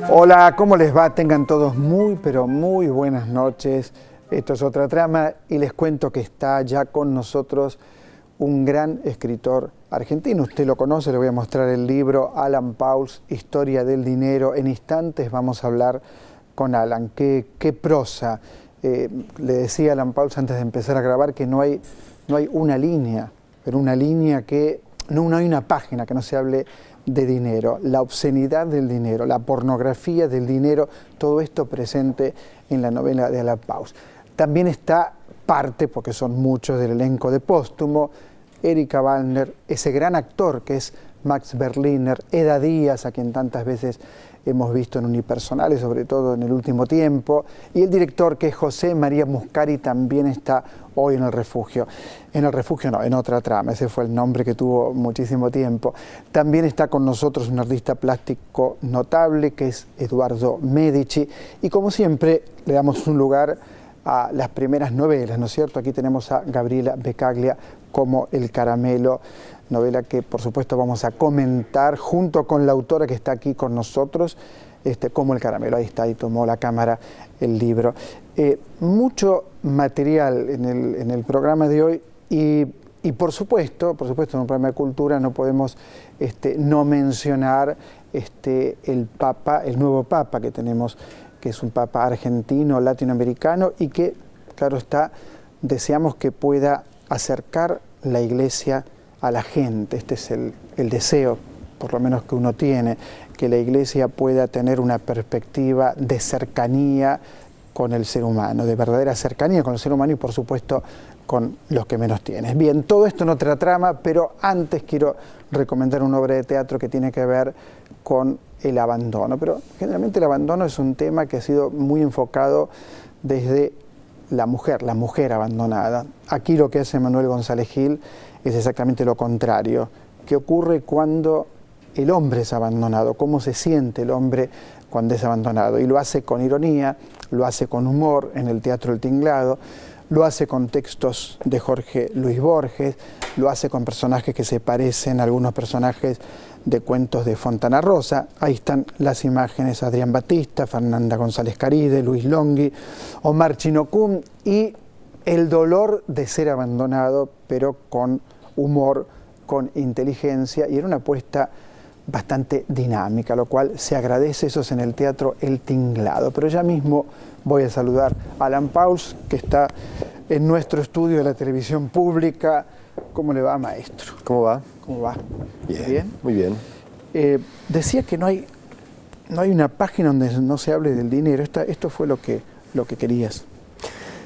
Hola, ¿cómo les va? Tengan todos muy, pero muy buenas noches. Esto es Otra Trama y les cuento que está ya con nosotros un gran escritor argentino. Usted lo conoce, le voy a mostrar el libro, Alan Pauls, Historia del Dinero. En instantes vamos a hablar con Alan. ¡Qué prosa! Le decía a Alan Pauls antes de empezar a grabar que no hay una línea, pero una línea que... No hay una página que no se hable de dinero, la obscenidad del dinero, la pornografía del dinero, todo esto presente en la novela de Alan Pauls. También está parte, porque son muchos del elenco de Póstumo, Erika Wallner, ese gran actor que es Max Berliner, Eda Díaz, a quien tantas veces hemos visto en unipersonales, sobre todo en el último tiempo, y el director, que es José María Muscari, también está hoy en El Refugio. En El Refugio no, en Otra Trama, ese fue el nombre que tuvo muchísimo tiempo. También está con nosotros un artista plástico notable, que es Eduardo Medici, y como siempre le damos un lugar a las primeras novelas, ¿no es cierto? Aquí tenemos a Gabriela Becaglia como El Caramelo, novela que por supuesto vamos a comentar junto con la autora que está aquí con nosotros, como El Caramelo. Ahí está, ahí tomó la cámara el libro. Mucho material en el programa de hoy y por supuesto en un programa de cultura no podemos no mencionar el nuevo Papa que tenemos, que es un Papa argentino, latinoamericano y que, claro está, deseamos que pueda acercar la Iglesia a la gente. Este es el deseo, por lo menos que uno tiene, que la Iglesia pueda tener una perspectiva de cercanía con el ser humano, de verdadera cercanía con el ser humano y por supuesto con los que menos tienen. Bien, todo esto en Otra Trama, pero antes quiero recomendar una obra de teatro que tiene que ver con el abandono, pero generalmente el abandono es un tema que ha sido muy enfocado desde la mujer abandonada. Aquí lo que hace Manuel González Gil es exactamente lo contrario. ¿Qué ocurre cuando el hombre es abandonado? ¿Cómo se siente el hombre cuando es abandonado? Y lo hace con ironía, lo hace con humor en el Teatro El Tinglado, lo hace con textos de Jorge Luis Borges, lo hace con personajes que se parecen a algunos personajes de cuentos de Fontana Rosa. Ahí están las imágenes: Adrián Batista, Fernanda González Caride, Luis Longhi, Omar Chinocum, y el dolor de ser abandonado, pero con humor, con inteligencia, y era una apuesta bastante dinámica, lo cual se agradece. Eso es en el Teatro El Tinglado. Pero ya mismo voy a saludar a Alan Pauls, que está en nuestro estudio de la televisión pública. ¿Cómo le va, maestro? ¿Cómo va? ¿Cómo va? Bien, muy bien. Decía que no hay una página donde no se hable del dinero. Esto fue lo que querías.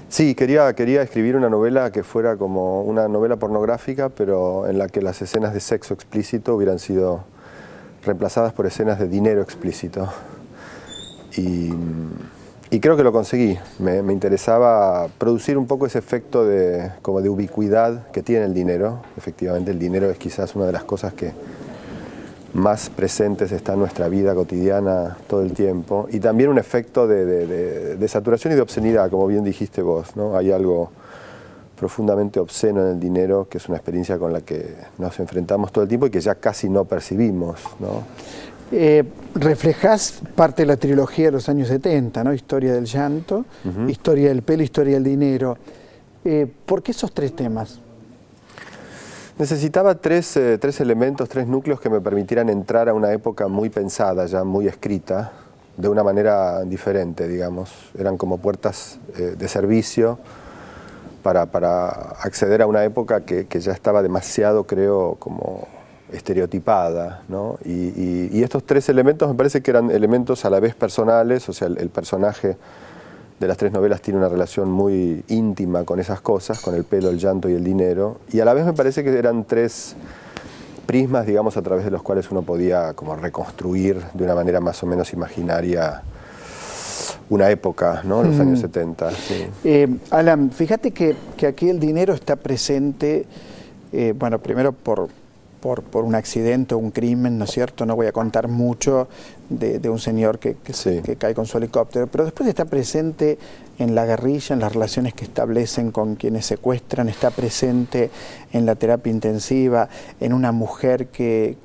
Sí, quería escribir una novela que fuera como una novela pornográfica, pero en la que las escenas de sexo explícito hubieran sido reemplazadas por escenas de dinero explícito. Y creo que lo conseguí. Me interesaba producir un poco ese efecto como de ubicuidad que tiene el dinero. Efectivamente, el dinero es quizás una de las cosas que más presentes está en nuestra vida cotidiana todo el tiempo. Y también un efecto de saturación y de obscenidad, como bien dijiste vos, ¿no? Hay algo profundamente obsceno en el dinero, que es una experiencia con la que nos enfrentamos todo el tiempo y que ya casi no percibimos, ¿no? Reflejás parte de la trilogía de los años 70, ¿no? Historia del llanto, Historia del pelo, Historia del dinero. ¿Por qué esos tres temas? Necesitaba tres elementos, tres núcleos que me permitieran entrar a una época muy pensada, ya muy escrita, de una manera diferente, digamos. Eran como puertas de servicio para acceder a una época que ya estaba demasiado, creo, como estereotipada, ¿no? Y estos tres elementos me parece que eran elementos a la vez personales, o sea, el personaje de las tres novelas tiene una relación muy íntima con esas cosas, con el pelo, el llanto y el dinero, y a la vez me parece que eran tres prismas, digamos, a través de los cuales uno podía como reconstruir de una manera más o menos imaginaria una época, ¿no? Los años 70. Sí. Alan, fíjate que aquí el dinero está presente, bueno, primero por un accidente o un crimen, ¿no es cierto? No voy a contar mucho de un señor que cae con su helicóptero, pero después está presente en la guerrilla, en las relaciones que establecen con quienes secuestran, está presente en la terapia intensiva, en una mujer que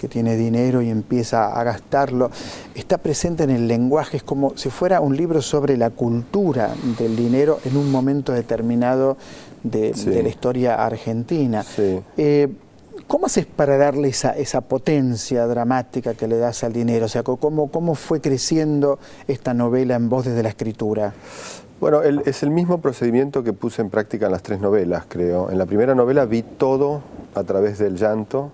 tiene dinero y empieza a gastarlo, está presente en el lenguaje, es como si fuera un libro sobre la cultura del dinero en un momento determinado de la historia argentina. Sí. ¿Cómo haces para darle esa potencia dramática que le das al dinero? O sea, ¿cómo fue creciendo esta novela en vos desde la escritura? Bueno, es el mismo procedimiento que puse en práctica en las 3 novelas, creo. En la primera novela vi todo a través del llanto,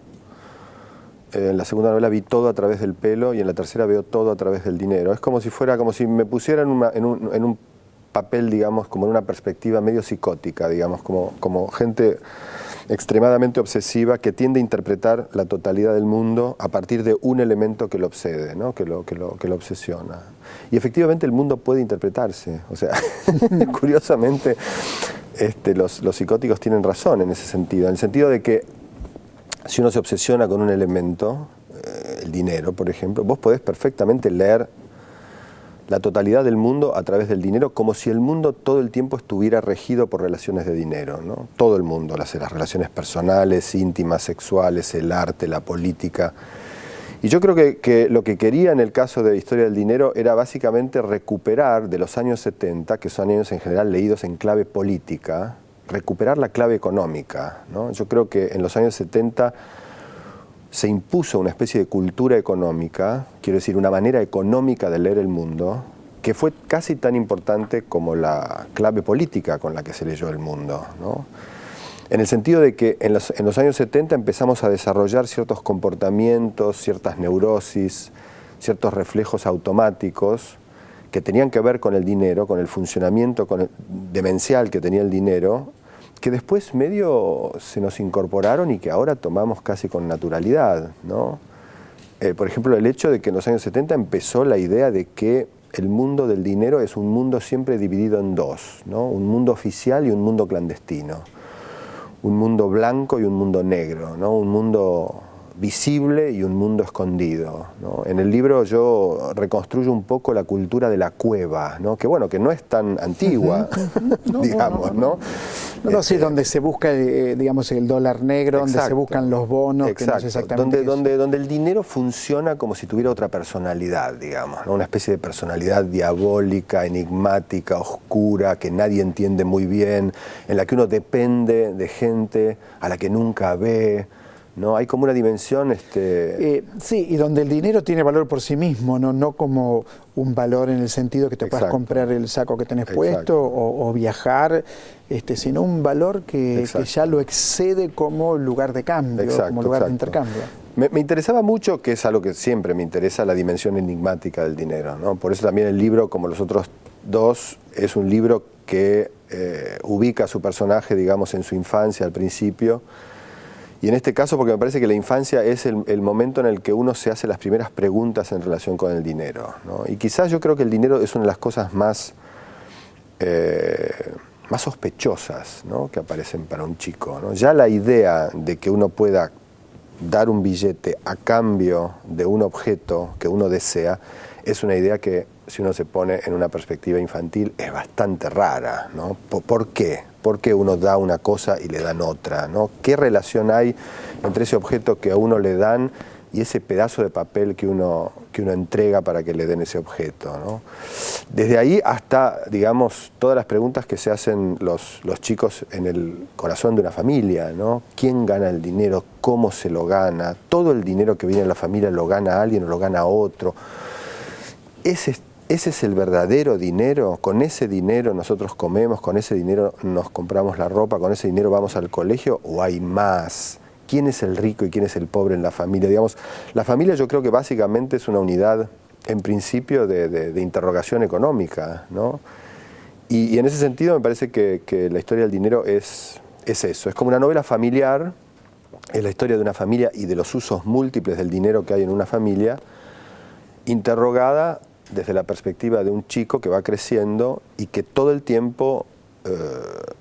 en la segunda novela vi todo a través del pelo y en la tercera veo todo a través del dinero. Es como si me pusiera en un papel, digamos, como en una perspectiva medio psicótica, digamos, como gente extremadamente obsesiva que tiende a interpretar la totalidad del mundo a partir de un elemento que lo obsede, ¿no? que lo obsesiona. Y efectivamente el mundo puede interpretarse. O sea, curiosamente los psicóticos tienen razón en ese sentido, en el sentido de que si uno se obsesiona con un elemento, el dinero, por ejemplo, vos podés perfectamente leer la totalidad del mundo a través del dinero, como si el mundo todo el tiempo estuviera regido por relaciones de dinero, ¿no? Todo el mundo, las relaciones personales, íntimas, sexuales, el arte, la política. Y yo creo que lo que quería en el caso de Historia del Dinero era básicamente recuperar de los años 70, que son años en general leídos en clave política, recuperar la clave económica, ¿no? Yo creo que en los años 70 se impuso una especie de cultura económica, quiero decir, una manera económica de leer el mundo, que fue casi tan importante como la clave política con la que se leyó el mundo, ¿no? En el sentido de que en los años 70 empezamos a desarrollar ciertos comportamientos, ciertas neurosis, ciertos reflejos automáticos que tenían que ver con el dinero, con el funcionamiento demencial que tenía el dinero, que después medio se nos incorporaron y que ahora tomamos casi con naturalidad, ¿no? Por ejemplo, el hecho de que en los años 70 empezó la idea de que el mundo del dinero es un mundo siempre dividido en dos, ¿no? Un mundo oficial y un mundo clandestino, un mundo blanco y un mundo negro, ¿no? Un mundo visible y un mundo escondido, ¿no? En el libro yo reconstruyo un poco la cultura de la cueva, ¿no? Que bueno, que no es tan antigua, digamos, ¿no? No, sí, donde se busca, digamos, el dólar negro, exacto, donde se buscan los bonos, exacto, que no sé exactamente donde el dinero funciona como si tuviera otra personalidad, digamos, ¿no? Una especie de personalidad diabólica, enigmática, oscura, que nadie entiende muy bien, en la que uno depende de gente a la que nunca ve, ¿no? Hay como una dimensión... sí, y donde el dinero tiene valor por sí mismo, no como un valor en el sentido que te puedas comprar el saco que tenés puesto o viajar, sino un valor que ya lo excede como lugar de cambio, como lugar de intercambio. Me interesaba mucho, que es algo que siempre me interesa, la dimensión enigmática del dinero, ¿no? Por eso también el libro, como los otros dos, es un libro que ubica a su personaje, digamos, en su infancia al principio. Y en este caso, porque me parece que la infancia es el momento en el que uno se hace las primeras preguntas en relación con el dinero, ¿no? Y quizás yo creo que el dinero es una de las cosas más sospechosas, ¿no? Que aparecen para un chico, ¿no? Ya la idea de que uno pueda dar un billete a cambio de un objeto que uno desea es una idea que, si uno se pone en una perspectiva infantil, es bastante rara, ¿no? ¿Por qué? ¿Por qué uno da una cosa y le dan otra, ¿no? ¿Qué relación hay entre ese objeto que a uno le dan y ese pedazo de papel que uno entrega para que le den ese objeto, ¿no? Desde ahí hasta, digamos, todas las preguntas que se hacen los chicos en el corazón de una familia, ¿no? ¿Quién gana el dinero? ¿Cómo se lo gana? ¿Todo el dinero que viene en la familia lo gana alguien o lo gana otro? ¿Ese es el verdadero dinero? ¿Con ese dinero nosotros comemos? ¿Con ese dinero nos compramos la ropa? ¿Con ese dinero vamos al colegio? ¿O hay más? ¿Quién es el rico y quién es el pobre en la familia? Digamos, la familia yo creo que básicamente es una unidad, en principio, de interrogación económica, ¿no? Y en ese sentido me parece que la historia del dinero es eso. Es como una novela familiar, es la historia de una familia y de los usos múltiples del dinero que hay en una familia, interrogada desde la perspectiva de un chico que va creciendo y que todo el tiempo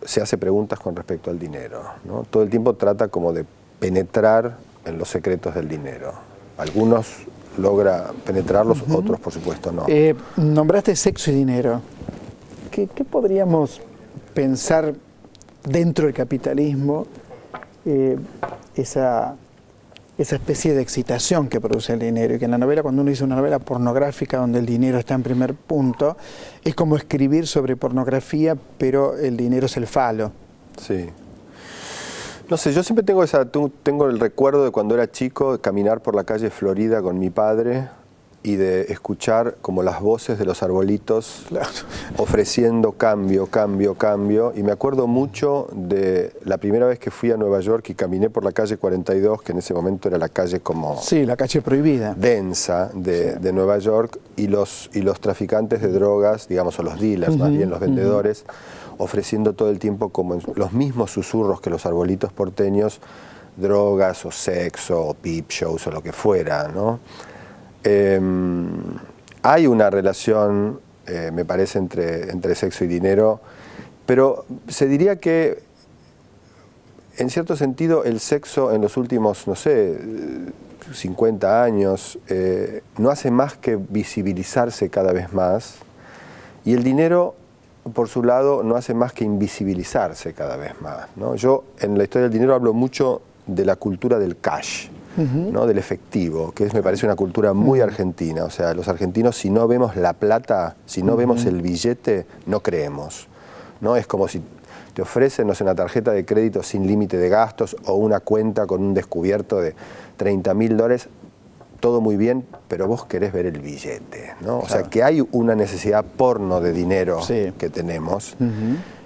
se hace preguntas con respecto al dinero, ¿no? Todo el tiempo trata como de penetrar en los secretos del dinero. Algunos logra penetrarlos, otros por supuesto no. Nombraste sexo y dinero. ¿Qué podríamos pensar dentro del capitalismo, esa especie de excitación que produce el dinero? Y que en la novela, cuando uno dice una novela pornográfica donde el dinero está en primer punto, es como escribir sobre pornografía, pero el dinero es el falo. Sí. No sé, yo siempre tengo el recuerdo de cuando era chico, de caminar por la calle Florida con mi padre y de escuchar como las voces de los arbolitos, claro, ofreciendo cambio, cambio, cambio. Y me acuerdo mucho de la primera vez que fui a Nueva York y caminé por la calle 42, que en ese momento era la calle como... Sí, la calle prohibida. Densa de Nueva York, y los traficantes de drogas, digamos, o los dealers, más bien los vendedores, ofreciendo todo el tiempo como los mismos susurros que los arbolitos porteños, drogas o sexo o peep shows o lo que fuera, ¿no? Hay una relación, me parece, entre sexo y dinero, pero se diría que, en cierto sentido, el sexo en los últimos, no sé, 50 años, no hace más que visibilizarse cada vez más, y el dinero, por su lado, no hace más que invisibilizarse cada vez más, ¿no? Yo, en la historia del dinero, hablo mucho de la cultura del cash, ¿no? Del efectivo, que me parece una cultura muy argentina. O sea, los argentinos, si no vemos la plata, si no vemos el billete, no creemos, ¿no? Es como si te ofrecen, no sé, una tarjeta de crédito sin límite de gastos o una cuenta con un descubierto de $30.000, todo muy bien, pero vos querés ver el billete, ¿no? Claro. O sea, que hay una necesidad porno de dinero, sí, que tenemos,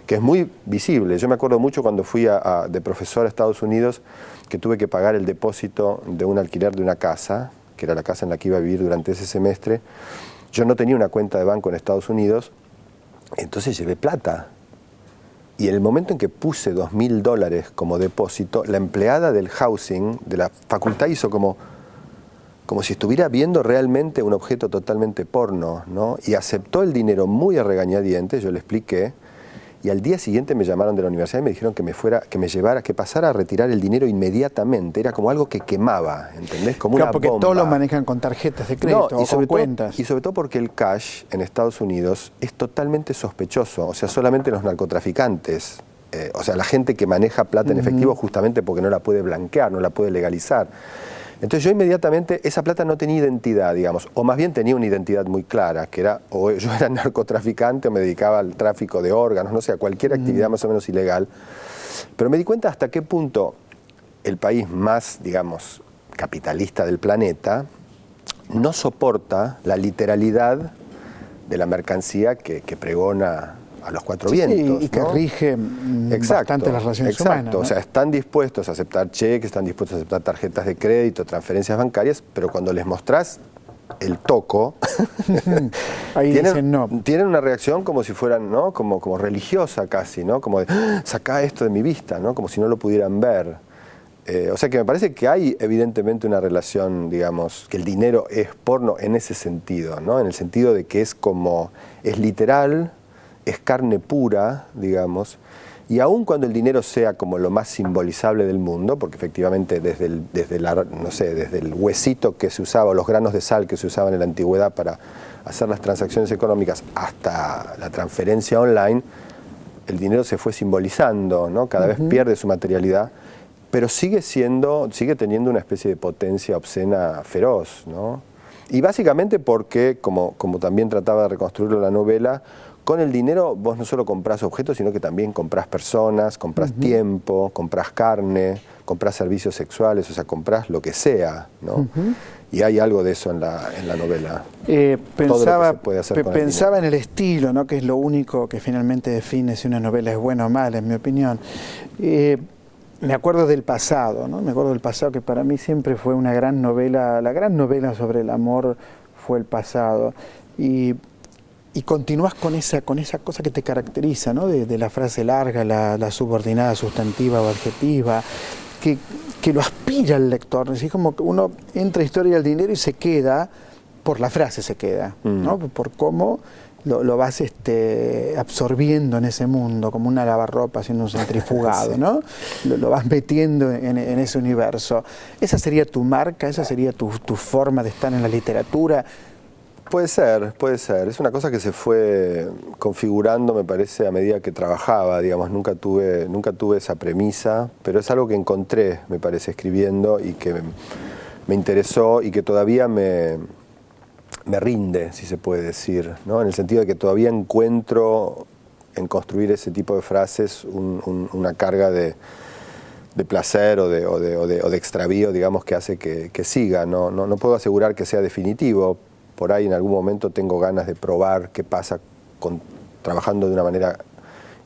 que es muy visible. Yo me acuerdo mucho cuando fui de profesor a Estados Unidos, que tuve que pagar el depósito de un alquiler de una casa, que era la casa en la que iba a vivir durante ese semestre. Yo no tenía una cuenta de banco en Estados Unidos, entonces llevé plata. Y en el momento en que puse $2.000 como depósito, la empleada del housing de la facultad hizo como si estuviera viendo realmente un objeto totalmente porno, ¿no? Y aceptó el dinero muy a regañadientes, yo le expliqué, y al día siguiente me llamaron de la universidad y me dijeron que pasara a retirar el dinero inmediatamente. Era como algo que quemaba, ¿entendés? Como claro, una porque bomba. todos lo manejan con tarjetas de crédito o con cuentas. Y sobre todo porque el cash en Estados Unidos es totalmente sospechoso. O sea, solamente los narcotraficantes, o sea, la gente que maneja plata en efectivo, justamente porque no la puede blanquear, no la puede legalizar. Entonces yo inmediatamente, esa plata no tenía identidad, digamos, o más bien tenía una identidad muy clara, que era, o yo era narcotraficante o me dedicaba al tráfico de órganos, no sé, a cualquier actividad más o menos ilegal. Pero me di cuenta hasta qué punto el país más, digamos, capitalista del planeta no soporta la literalidad de la mercancía que pregona a los cuatro vientos, y que rige bastante las relaciones humanas, ¿no? O sea, están dispuestos a aceptar cheques, están dispuestos a aceptar tarjetas de crédito, transferencias bancarias, pero cuando les mostrás el toco, ahí dicen no. Tienen una reacción como si fueran, ¿no? como religiosa casi, ¿no? Como de, sacá esto de mi vista, ¿no? Como si no lo pudieran ver. O sea que me parece que hay evidentemente una relación, digamos, que el dinero es porno en ese sentido, ¿no? En el sentido de que es literal, es carne pura, digamos, y aun cuando el dinero sea como lo más simbolizable del mundo, porque efectivamente desde el huesito que se usaba, o los granos de sal que se usaban en la antigüedad para hacer las transacciones económicas, hasta la transferencia online, el dinero se fue simbolizando, ¿no? Cada vez pierde su materialidad, pero sigue teniendo una especie de potencia obscena feroz, ¿no? Y básicamente porque, como también trataba de reconstruirlo en la novela, con el dinero vos no solo comprás objetos, sino que también comprás personas, comprás tiempo, comprás carne, comprás servicios sexuales, o sea, comprás lo que sea, ¿no? Y hay algo de eso en la novela. Pensaba en el estilo, ¿no? Que es lo único que finalmente define si una novela es buena o mala, en mi opinión. Me acuerdo del pasado, ¿no? Me acuerdo del pasado, que para mí siempre fue una gran novela. La gran novela sobre el amor fue El Pasado. Y continúas con esa cosa que te caracteriza, ¿no? De la frase larga, la subordinada sustantiva o adjetiva, que lo aspira el lector. Es como que uno entra a Historia del Dinero y se queda por la frase se queda, ¿no? Por cómo lo vas absorbiendo en ese mundo, como una lavarropa haciendo un centrifugado, sí. ¿No? Lo vas metiendo en ese universo. ¿Esa sería tu marca? ¿Esa sería tu forma de estar en la literatura? Puede ser, puede ser. Es una cosa que se fue configurando, me parece, a medida que trabajaba, digamos. Nunca tuve esa premisa, pero es algo que encontré, me parece, escribiendo y que me interesó y que todavía me rinde, si se puede decir, ¿no? En el sentido de que todavía encuentro en construir ese tipo de frases una carga de placer o de extravío, digamos, que hace que siga. No puedo asegurar que sea definitivo. Por ahí en algún momento tengo ganas de probar qué pasa trabajando de una manera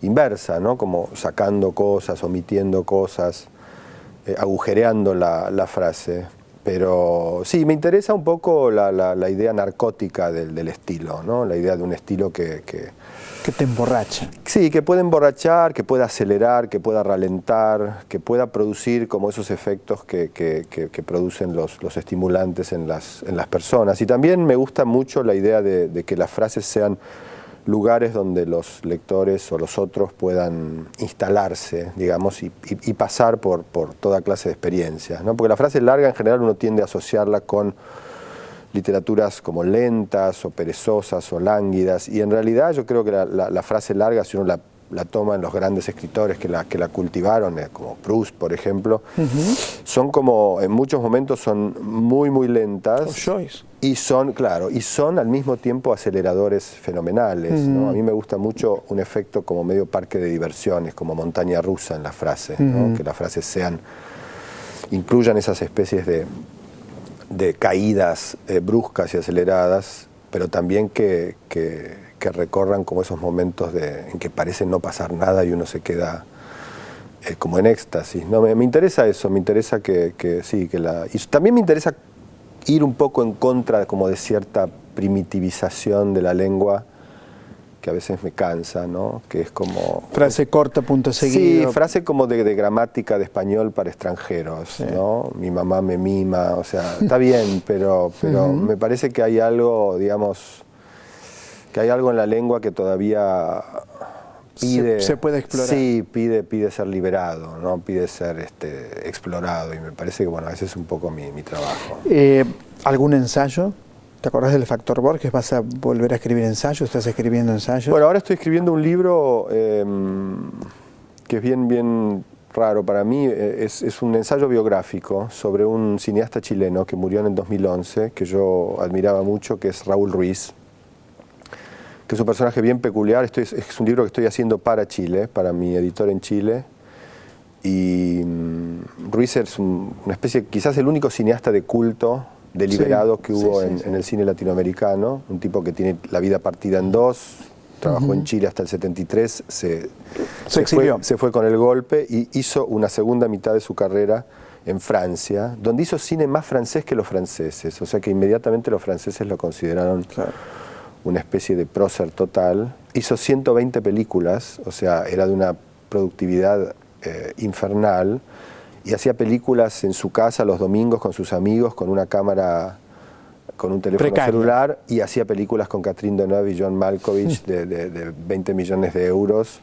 inversa, ¿no? Como sacando cosas, omitiendo cosas, agujereando la frase. Pero sí, me interesa un poco la idea narcótica del estilo, ¿no? La idea de un estilo que te emborracha. Sí, que puede emborrachar, que pueda acelerar, que pueda ralentar, que pueda producir como esos efectos que producen los estimulantes en las personas. Y también me gusta mucho la idea de que las frases sean lugares donde los lectores o los otros puedan instalarse, digamos, y pasar por toda clase de experiencias, ¿no? Porque la frase larga en general uno tiende a asociarla con literaturas como lentas o perezosas o lánguidas, y en realidad yo creo que la frase larga, si uno la toma en los grandes escritores que la cultivaron, como Proust, por ejemplo, son como, en muchos momentos son muy, muy lentas. O Joyce. Y son, claro, y son al mismo tiempo aceleradores fenomenales, ¿no? A mí me gusta mucho un efecto como medio parque de diversiones, como montaña rusa en la frase, ¿no? Que las frases incluyan esas especies de caídas bruscas y aceleradas, pero también que recorran como esos momentos en que parece no pasar nada y uno se queda como en éxtasis, ¿no? Me interesa eso, me interesa y también me interesa ir un poco en contra como de cierta primitivización de la lengua que a veces me cansa, ¿no? Que es como... Frase corta, punto seguido. Sí, frase como de gramática de español para extranjeros, sí. ¿No? Mi mamá me mima, o sea, está bien, pero me parece que hay algo, digamos, que hay algo en la lengua que todavía pide... Se puede explorar. Sí, pide ser liberado, ¿no? Pide ser explorado, y me parece que, bueno, ese es un poco mi trabajo. ¿Algún ensayo? ¿Te acordás del factor Borges? ¿Vas a volver a escribir ensayos? ¿Estás escribiendo ensayos? Bueno, ahora estoy escribiendo un libro que es bien raro para mí. Es un ensayo biográfico sobre un cineasta chileno que murió en el 2011, que yo admiraba mucho, que es Raúl Ruiz, que es un personaje bien peculiar. Es un libro que estoy haciendo para Chile, para mi editor en Chile. Y Ruiz es una especie, quizás el único cineasta de culto deliberado que hubo en el cine latinoamericano, un tipo que tiene la vida partida en dos, trabajó en Chile hasta el 73, se fue con el golpe y hizo una segunda mitad de su carrera en Francia, donde hizo cine más francés que los franceses, o sea que inmediatamente los franceses lo consideraron una especie de prócer total. Hizo 120 películas, o sea, era de una productividad infernal, y hacía películas en su casa los domingos con sus amigos, con una cámara, con un teléfono celular, y hacía películas con Catherine Deneuve y John Malkovich de 20 millones de euros.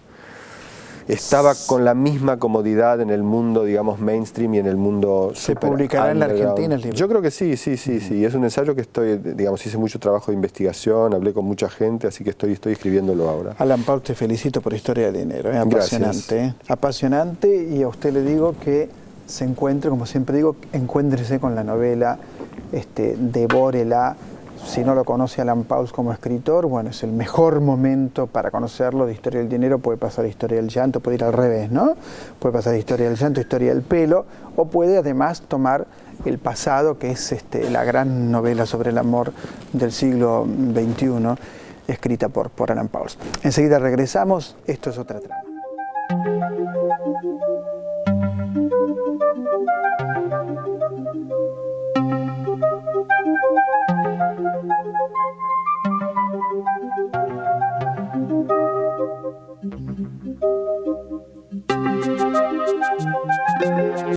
Estaba con la misma comodidad en el mundo, digamos, mainstream y en el mundo ¿Se publicará en la Argentina el libro? Yo creo que sí. Es un ensayo que hice mucho trabajo de investigación, hablé con mucha gente, así que estoy escribiéndolo ahora. Alan Pauls, te felicito por Historia del Dinero, apasionante. Apasionante, y a usted le digo que se encuentre, como siempre digo, encuéntrese con la novela, devórela. Si no lo conoce Alan Pauls como escritor, bueno, es el mejor momento para conocerlo. De Historia del Dinero puede pasar a Historia del Llanto, puede ir al revés, ¿no? Puede pasar a Historia del Llanto, Historia del Pelo, o puede además tomar El Pasado, que es la gran novela sobre el amor del siglo XXI, escrita por Alan Pauls. Enseguida regresamos, esto es Otra Trama.